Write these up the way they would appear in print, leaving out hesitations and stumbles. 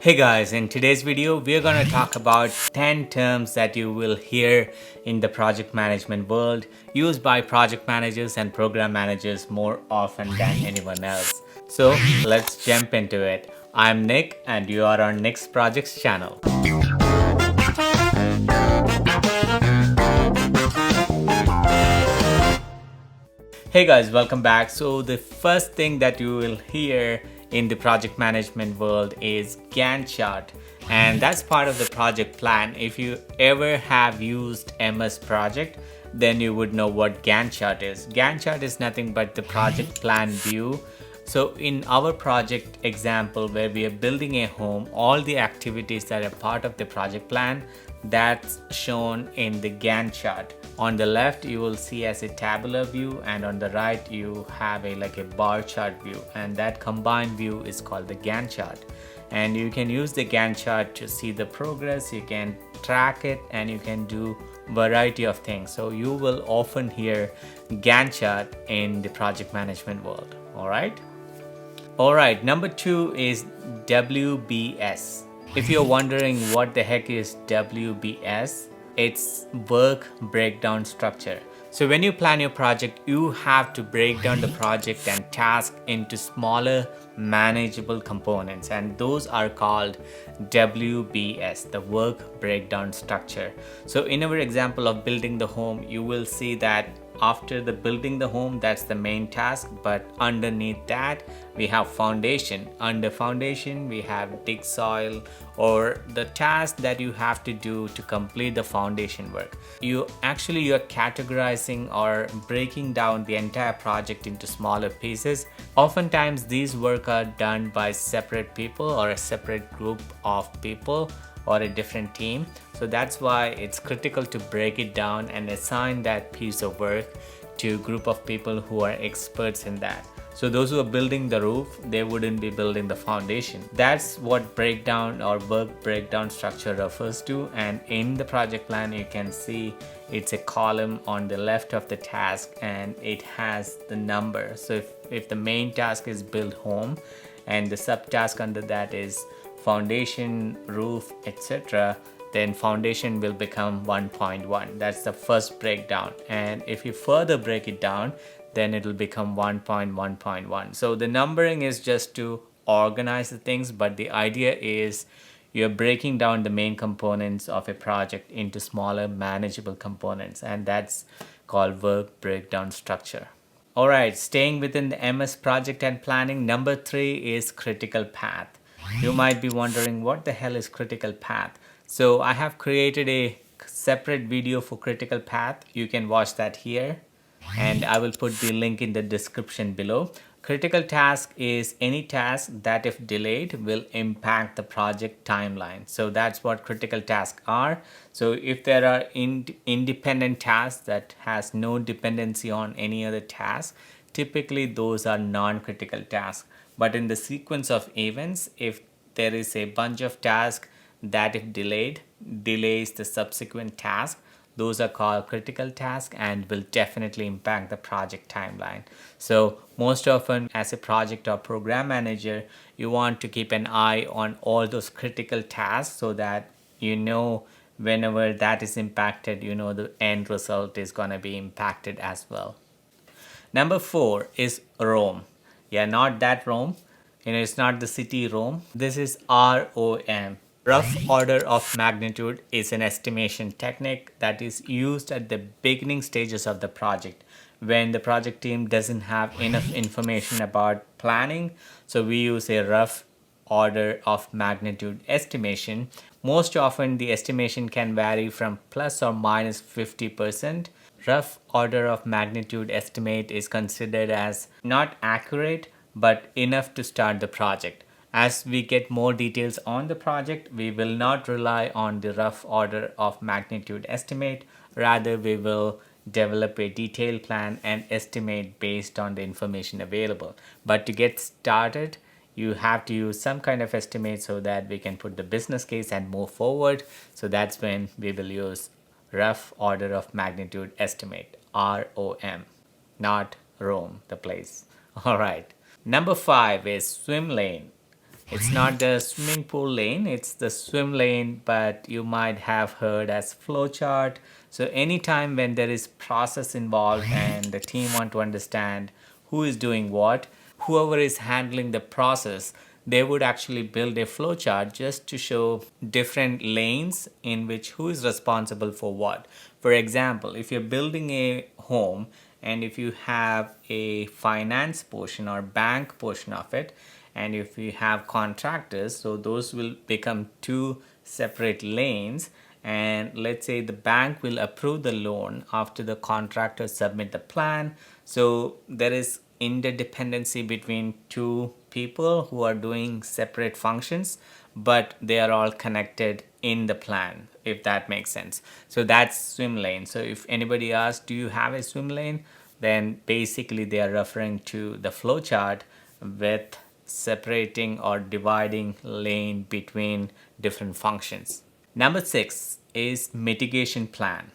Hey guys, in today's video, we're going to talk about 10 terms that you will hear in the project management world used by project managers and program managers more often than anyone else. So let's jump into it. I'm Nick and you are on NiksProjects channel. Hey guys, welcome back. So the first thing that you will hear in the project management world is Gantt chart, and that's part of the project plan. If you ever have used MS Project, then you would know what Gantt chart is. Gantt chart is nothing but the project plan view. So in our project example where we are building a home, all the activities that are part of the project plan, that's shown in the Gantt chart. On the left you will see as a tabular view, and on the right you have like a bar chart view, and that combined view is called the Gantt chart. And you can use the Gantt chart to see the progress, you can track it, and you can do variety of things. So you will often hear Gantt chart in the project management world. Alright, number 2 is WBS. If you're wondering what the heck is WBS, it's work breakdown structure. So when you plan your project, you have to break down the project and task into smaller manageable components, and those are called WBS, the work breakdown structure. So in our example of building the home, you will see that after the building the home, that's the main task, but underneath that we have foundation. Under foundation we have dig soil, or the task that you have to do to complete the foundation work. You're categorizing or breaking down the entire project into smaller pieces. Oftentimes these work are done by separate people or a separate group of people or a different team. So that's why it's critical to break it down and assign that piece of work to a group of people who are experts in that. So those who are building the roof, they wouldn't be building the foundation. That's what breakdown or work breakdown structure refers to. And in the project plan you can see it's a column on the left of the task, and it has the number. So if the main task is build home and the subtask under that is foundation, roof, etc., then foundation will become 1.1. That's the first breakdown. And if you further break it down, then it will become 1.1.1. So the numbering is just to organize the things, but the idea is you're breaking down the main components of a project into smaller manageable components, and that's called work breakdown structure. Alright, staying within the MS project and planning, number 3 is critical path. You might be wondering what the hell is critical path. So I have created a separate video for critical path. You can watch that here, and I will put the link in the description below. Critical task is any task that if delayed will impact the project timeline. So that's what critical tasks are. So if there are independent tasks that has no dependency on any other task, typically those are non-critical tasks. But in the sequence of events, if there is a bunch of tasks that if delayed delays the subsequent task, those are called critical tasks and will definitely impact the project timeline. So most often as a project or program manager, you want to keep an eye on all those critical tasks so that you know whenever that is impacted, you know the end result is going to be impacted as well. Number 4 is ROM. Yeah, not that Rome. It's not the city Rome. This is ROM. Rough order of magnitude is an estimation technique that is used at the beginning stages of the project when the project team doesn't have enough information about planning. So we use a rough order of magnitude estimation. Most often the estimation can vary from plus or minus 50%. Rough order of magnitude estimate is considered as not accurate but enough to start the project. As we get more details on the project, we will not rely on the rough order of magnitude estimate. Rather, we will develop a detailed plan and estimate based on the information available. But to get started, you have to use some kind of estimate so that we can put the business case and move forward. So that's when we will use rough order of magnitude estimate, ROM, not Rome, the place. Alright. Number 5 is Swimlane. It's not the swimming pool lane, it's the swim lane, but you might have heard as flow chart. So anytime when there is process involved and the team want to understand who is doing what, whoever is handling the process, they would actually build a flow chart just to show different lanes in which who is responsible for what. For example, if you're building a home and if you have a finance portion or bank portion of it, and if you have contractors, so those will become two separate lanes, and let's say the bank will approve the loan after the contractor submit the plan. So there is interdependency between two people who are doing separate functions, but they are all connected in the plan, if that makes sense. So that's swim lane. So if anybody asks, do you have a swim lane, then basically they are referring to the flow chart with separating or dividing lane between different functions. Number 6 is mitigation plan.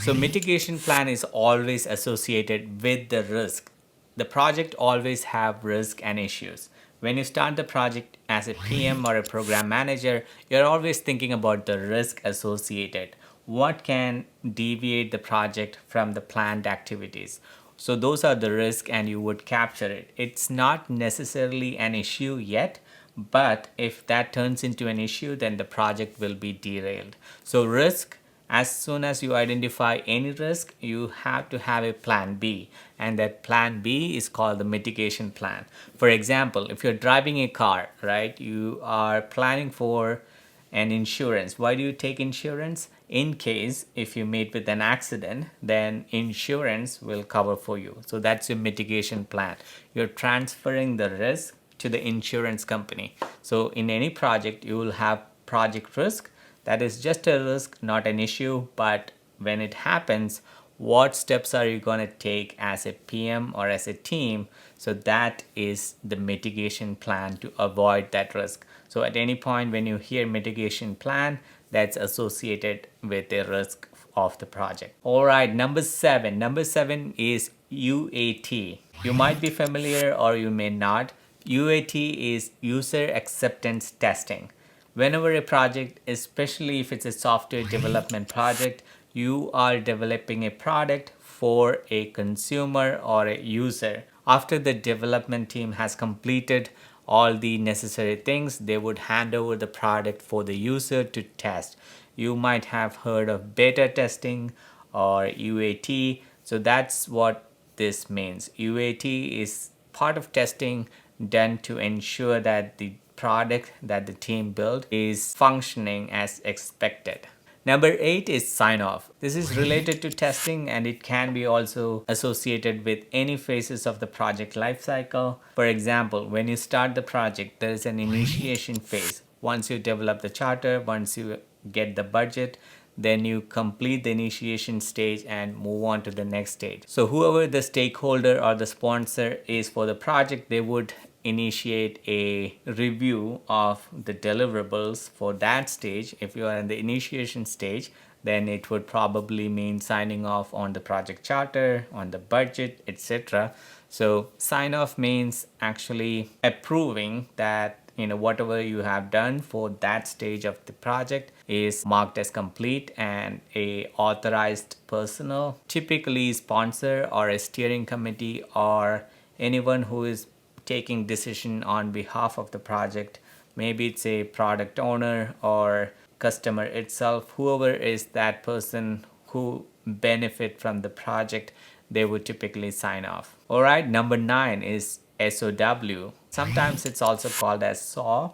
So mitigation plan is always associated with the risk. The project always have risk and issues. When you start the project as a PM or a program manager, you're always thinking about the risk associated. What can deviate the project from the planned activities? So those are the risk and you would capture it. It's not necessarily an issue yet, but if that turns into an issue, then the project will be derailed. So risk, as soon as you identify any risk, you have to have a plan B, and that plan B is called the mitigation plan. For example, if you're driving a car, right, you are planning for an insurance. Why do you take insurance? In case if you meet with an accident, then insurance will cover for you. So that's your mitigation plan. You're transferring the risk to the insurance company. So in any project, you will have project risk. That is just a risk, not an issue. But when it happens, what steps are you going to take as a PM or as a team? So that is the mitigation plan to avoid that risk. So at any point when you hear mitigation plan, that's associated with the risk of the project. All right, number 7. Number 7 is UAT. You might be familiar or you may not. UAT is user acceptance testing. Whenever a project, especially if it's a software development project, you are developing a product for a consumer or a user. After the development team has completed all the necessary things, they would hand over the product for the user to test. You might have heard of beta testing or UAT. So that's what this means. UAT is part of testing done to ensure that the product that the team built is functioning as expected. Number 8 is sign off. This is related to testing and it can be also associated with any phases of the project lifecycle. For example, when you start the project, there is an initiation phase. Once you develop the charter, once you get the budget, then you complete the initiation stage and move on to the next stage. So whoever the stakeholder or the sponsor is for the project, they would initiate a review of the deliverables for that stage. If you are in the initiation stage, then it would probably mean signing off on the project charter, on the budget, etc. So sign off means actually approving that whatever you have done for that stage of the project is marked as complete, and a authorized personnel, typically sponsor or a steering committee or anyone who is taking decision on behalf of the project, maybe it's a product owner or customer itself, whoever is that person who benefit from the project, they would typically sign off. All right, number 9 is SOW. Sometimes it's also called as SAW,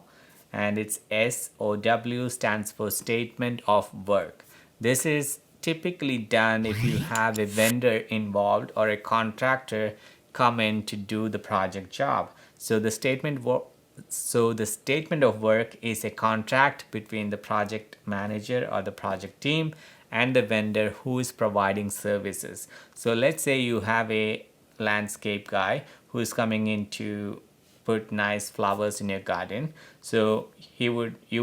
and it's SOW stands for Statement of Work. This is typically done if you have a vendor involved or a contractor come in to do the project job. So the statement of work is a contract between the project manager or the project team and the vendor who is providing services. So let's say you have a landscape guy who is coming in to put nice flowers in your garden. So you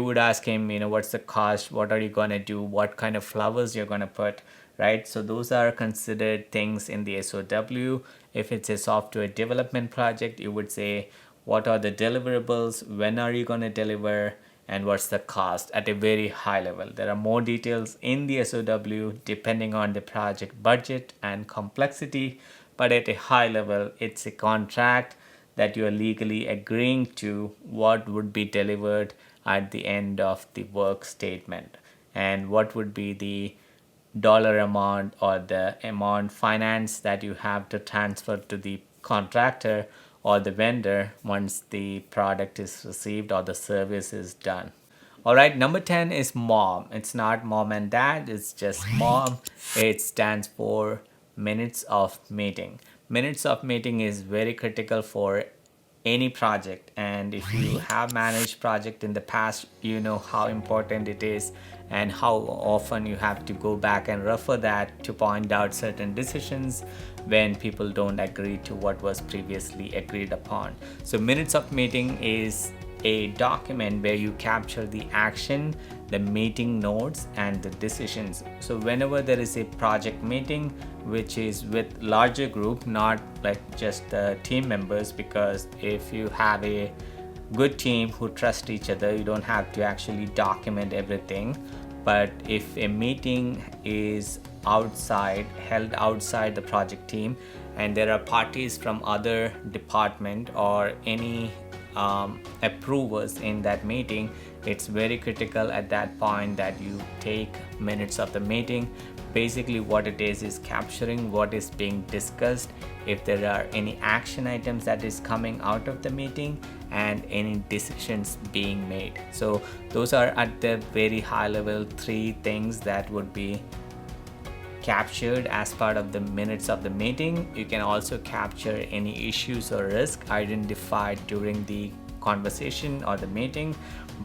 would ask him, what's the cost, what are you going to do, what kind of flowers you're going to put, right? So those are considered things in the SOW. If it's a software development project, you would say, what are the deliverables, when are you going to deliver, and what's the cost at a very high level. There are more details in the SOW depending on the project budget and complexity, but at a high level, it's a contract that you are legally agreeing to what would be delivered at the end of the work statement and what would be the dollar amount or the amount finance that you have to transfer to the contractor or the vendor once the product is received or the service is done. All right, number 10 is MOM. It's not mom and dad, it's just MOM. It stands for minutes of meeting. Minutes of meeting is very critical for any project, and if you have managed project in the past, you know how important it is and how often you have to go back and refer that to point out certain decisions when people don't agree to what was previously agreed upon. So minutes of meeting is a document where you capture the action, the meeting notes, and the decisions. So whenever there is a project meeting which is with larger group, not like just the team members, because if you have a good team who trust each other, you don't have to actually document everything. But if a meeting is held outside the project team, and there are parties from other department or any approvers in that meeting, it's very critical at that point that you take minutes of the meeting. Basically what it is capturing what is being discussed, if there are any action items that is coming out of the meeting, and any decisions being made. So those are at the very high level 3 things that would be captured as part of the minutes of the meeting. You can also capture any issues or risk identified during the conversation or the meeting,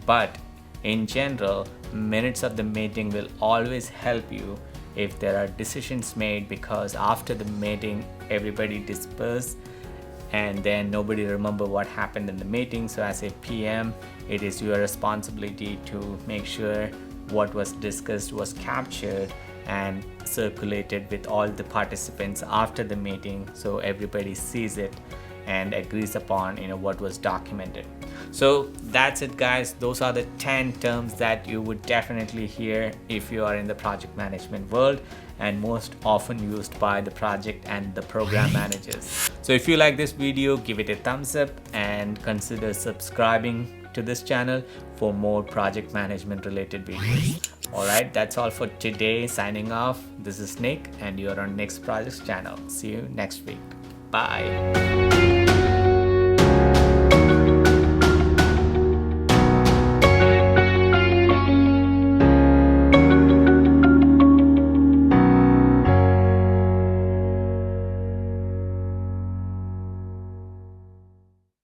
but in general, minutes of the meeting will always help you if there are decisions made, because after the meeting everybody disperses and then nobody remember what happened in the meeting. So as a PM, it is your responsibility to make sure what was discussed was captured and circulated with all the participants after the meeting, so everybody sees it and agrees upon what was documented. So that's it, guys. Those are the 10 terms that you would definitely hear if you are in the project management world, and most often used by the project and the program managers. So if you like this video, give it a thumbs up and consider subscribing to this channel for more project management related videos. Alright, that's all for today. Signing off. This is Nick and you're on NiksProjects channel. See you next week. Bye.